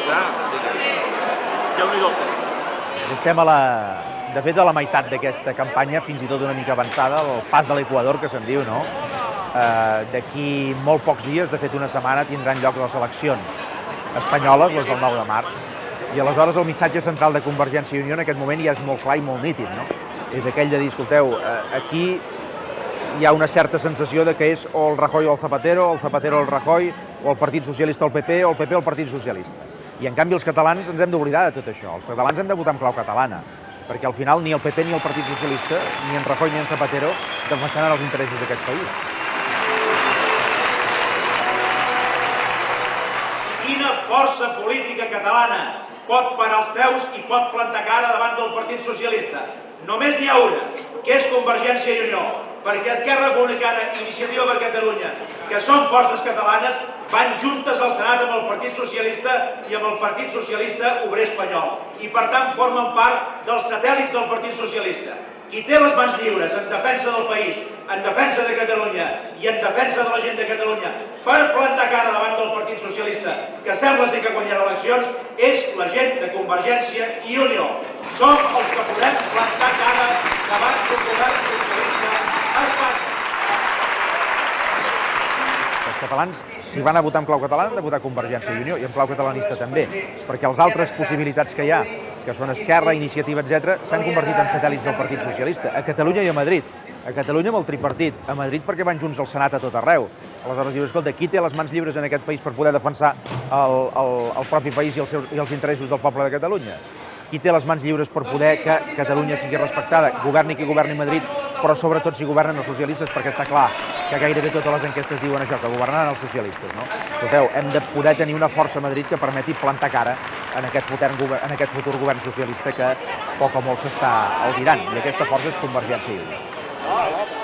ja, Déu-n'hi-do. Estem de fet, a la meitat d'aquesta campanya, fins i tot una mica avançada, el pas de l'Equador, que se'n diu, no? D'aquí molt pocs dies, de fet una setmana, tindran lloc les eleccions espanyoles, les del 9 de març, i aleshores el missatge central de Convergència i Unió en aquest moment ja és molt clar i molt nítid, no? És aquell de dir, escolteu, aquí hi ha una certa sensació de que és o el Rajoy o el Zapatero o el Rajoy, o el Partit Socialista o el PP, o el PP o el Partit Socialista. I en canvi els catalans ens hem d'oblidar de tot això, els catalans hem de votar en clau catalana, perquè al final ni el PP ni el Partit Socialista, ni en Rajoy ni en Zapatero, defensaran els interessos d'aquest país. Quina força política catalana pot parar els peus i pot plantar cara davant del Partit Socialista? Només n'hi ha una, que és Convergència i Unió, perquè Esquerra Republicana i Iniciativa per Catalunya, que són forces catalanes, van juntes al Senat amb el Partit Socialista i amb el Partit Socialista Obrer Espanyol, i per tant formen part dels satèl·lits del Partit Socialista. Qui té les mans lliures en defensa del país, en defensa de Catalunya i en defensa de la gent de Catalunya per plantar cara davant del Partit Socialista, que sembla ser que guanyarà eleccions, és la gent de Convergència i Unió. Som els que podem plantar cara davant d'un govern socialista a Espanya. Els catalans, si van a votar en clau catalana, han de votar Convergència i Unió, i en clau catalanista també, perquè les altres possibilitats que hi ha, que són Esquerra, Iniciativa, etc., s'han convertit en satèl·lits del Partit Socialista, a Catalunya i a Madrid. A Catalunya amb el tripartit, a Madrid perquè van junts al Senat a tot arreu. Aleshores dius, escolta, qui té les mans lliures en aquest país per poder defensar el propi país i els interessos del poble de Catalunya? Qui té les mans lliures per poder que Catalunya sigui respectada, governi qui governi Madrid, però sobretot si governen els socialistes, perquè està clar que gairebé totes les enquestes diuen això, que governaran els socialistes, no? Escolteu, hem de poder tenir una força a Madrid que permeti plantar cara en aquest futur govern socialista que poc o molt s'està albirant, i aquesta força és Convergència i Unió.